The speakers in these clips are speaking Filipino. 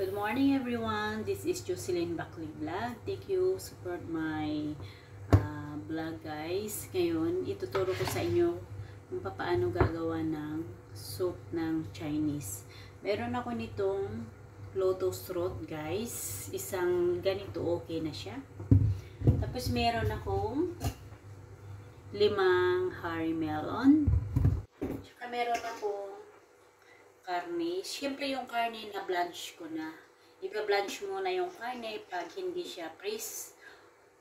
Good morning everyone, this is Jocelyn Bakli Vlog. Thank you, support my vlog guys. Ngayon, ituturo ko sa inyo kung paano gagawa ng soup ng Chinese. Meron ako nitong lotus root guys. Isang ganito okay na siya. Tapos meron akong 5 Harry melon. Tsaka meron akong karne. Siyempre yung karne na blanch ko na. Ipa-blanch muna yung karne pag hindi siya freeze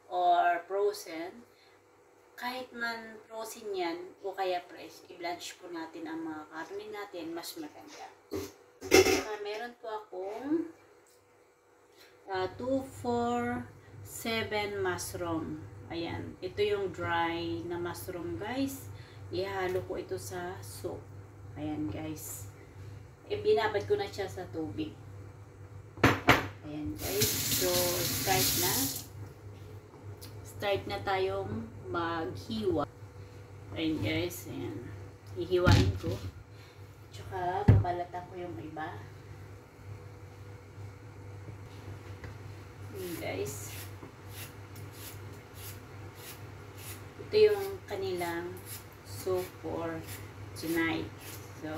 or frozen. Kahit man frozen yan o kaya fresh, i-blanch po natin ang mga karne natin, mas maganda. Meron po akong 2, 4, 7 mushroom. Ayan. Ito yung dry na mushroom guys. Ihalo ko ito sa soup. Ayan guys. Binabad ko na siya sa tubig. Ayan guys. So, start na tayong maghiwa. Ayan guys. Ayan. Hihiwain ko. Tsaka, babalatan ko yung iba. Ayan guys. Ito yung kanilang soup for tonight. So,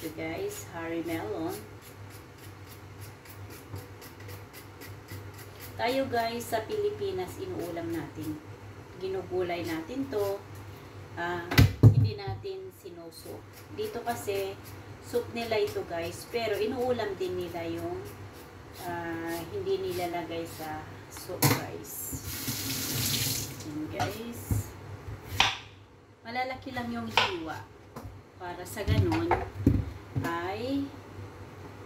ito guys, Harry melon. Tayo guys, sa Pilipinas, inuulam natin. Ginugulay natin to. Hindi natin sinusup. Dito kasi, soup nila ito guys. Pero inuulam din nila yung hindi nilalagay sa soup guys. Yan guys. Malalaki lang yung hiwa. Para sa ganun, ay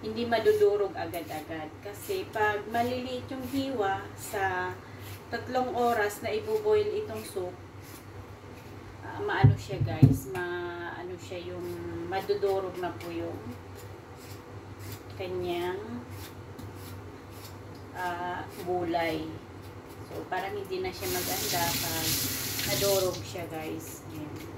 hindi madudurog agad-agad. Kasi pag maliliit yung hiwa sa 3 oras na iboboil itong soup, maano siya guys, maano siya yung madudurog na po yung kanyang gulay. So parang hindi na siya maganda pag nadurog siya guys. Ayan.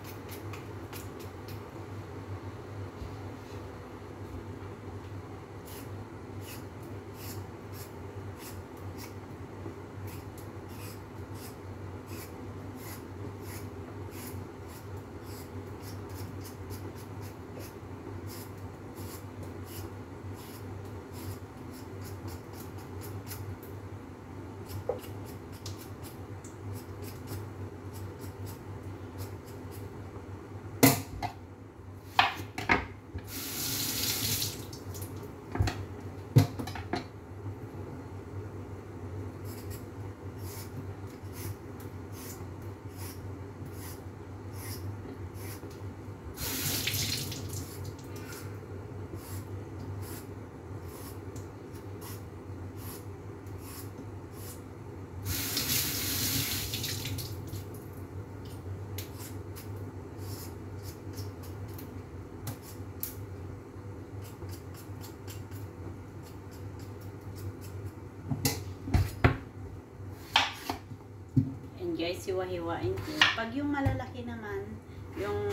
Guys, hiwa-hiwain ko. Pag yung malalaki naman, yung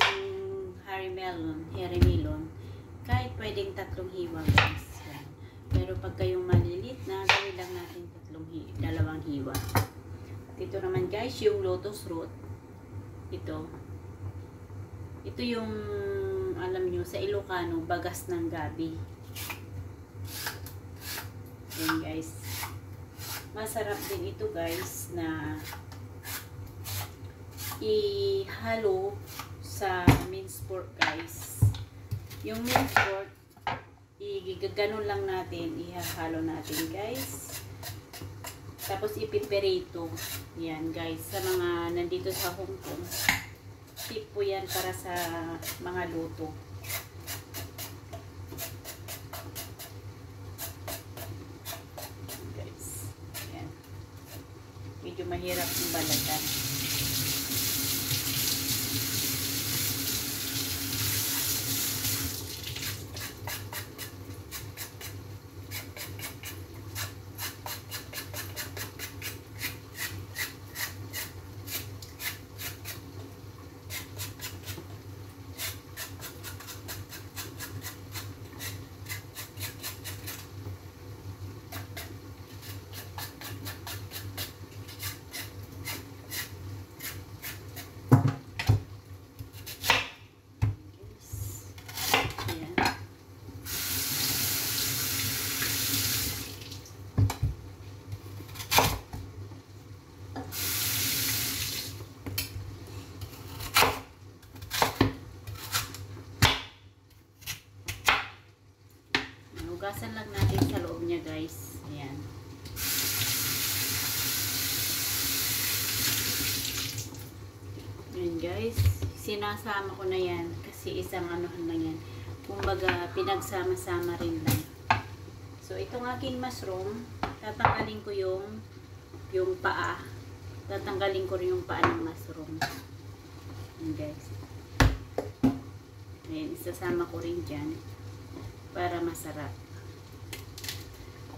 Harry melon, kahit pwedeng 3 hiwa guys. Yan. Pero pag kayong malilit na, gawin lang natin 2 hiwa. At ito naman guys, yung lotus root. Ito yung, alam nyo, sa Ilocano, bagas ng gabi. Yan guys. Masarap din ito guys na ihalo sa minced pork guys. Yung minced pork, igaganon lang natin, ihahalo natin guys. Tapos ipiperito. Yan guys, sa mga nandito sa Hong Kong. Tip po yan para sa mga luto. Guys, yan. Medyo mahirap yung balatan. Hugasan lang natin sa loob niya, guys. Ayan. Ayan, guys. Sinasama ko na yan kasi isang anuhan lang yan. Kumbaga, pinagsama-sama rin lang. So, itong aking mushroom, tatanggalin ko yung paa. Tatanggalin ko rin yung paa ng mushroom. Ayan, guys. Ayan, isasama ko rin dyan para masarap.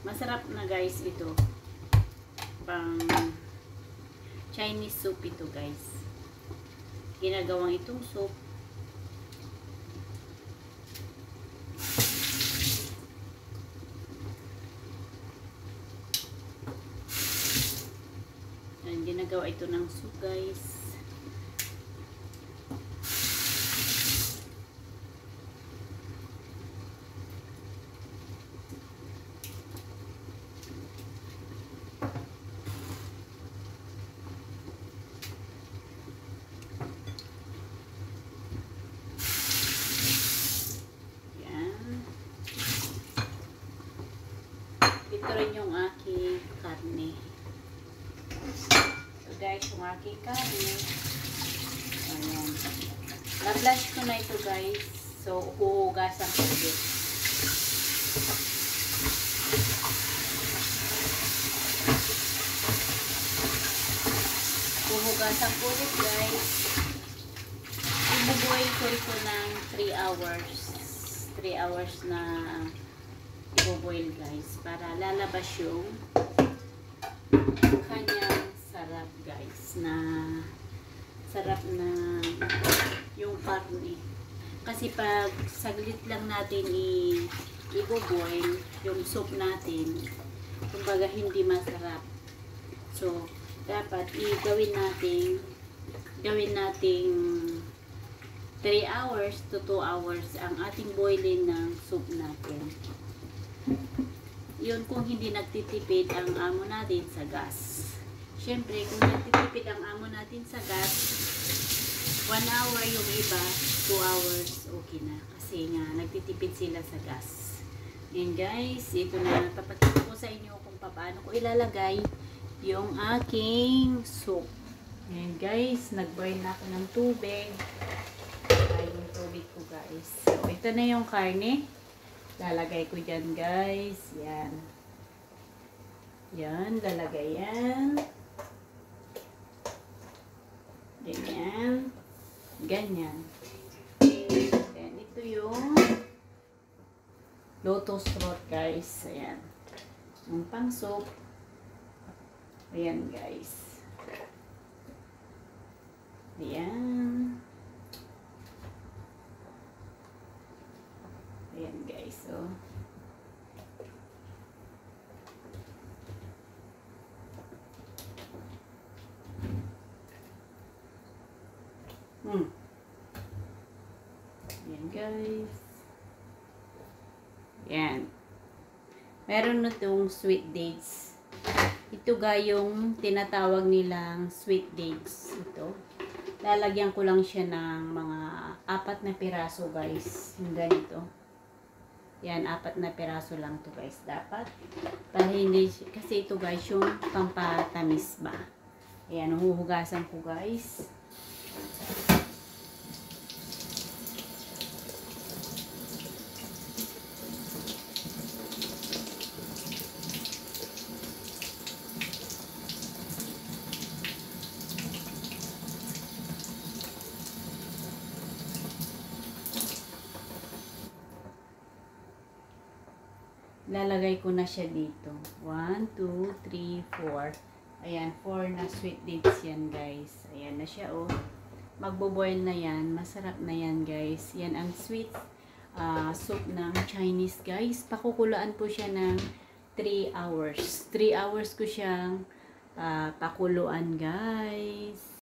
Masarap na, guys, ito. Pang Chinese soup ito, guys. Ginagawang itong soup. Ayan, ginagawa ito ng soup, guys. Ito rin yung aking karne. So guys, yung aking karne. Ayan. Na-blush ko na ito, guys. So, huhugasan ko ulit. Huhugasan ko ulit, guys. Ibubuhay ko ito ng 3 hours. 3 hours na i-boil, guys, para lalabas yung kanyang sarap, guys, na sarap na yung karne. Kasi pag saglit lang natin i-boil yung soup natin, kumbaga hindi masarap. So, dapat gawin nating 3 hours to 2 hours ang ating boiling ng soup natin. Yun kung hindi nagtitipid ang amo natin sa gas. Siyempre, kung nagtitipid ang amo natin sa gas, 1 hour yung iba, 2 hours, okay na. Kasi nga, nagtitipid sila sa gas. And guys, ito na, papakita ko sa inyo kung paano ko ilalagay yung aking soup. And guys, nag-boil na ako ng tubig. Ay, yung tubig ko, guys. So, ito na yung karne. Lalagay ko dyan, guys. Yan. Yan, lalagay yan. Ganyan. Ganyan. Then, ito yung lotus root, guys. Ayan. Yung pang soup. Ayan, guys. Ayan. Ayan, guys. So, ayan, guys. Ayan. Meron na itong sweet dates. Ito ga yung tinatawag nilang sweet dates. Ito. Lalagyan ko lang siya ng mga 4 na piraso, guys. Yung ganito. Yan, 4 na piraso lang to, guys. Dapat. Para hindi, kasi ito, guys, yung pampatamis ba. Ayan, huhugasan ko, guys. Lalagay ko na siya dito. 1, 2, 3, 4. Ayan, 4 na sweet dates yan, guys. Ayan na siya, oh. Magbo-boil na yan. Masarap na yan, guys. Yan ang sweet soup ng Chinese, guys. Pakukulaan po siya ng 3 hours. 3 hours ko siyang pakuluan, guys.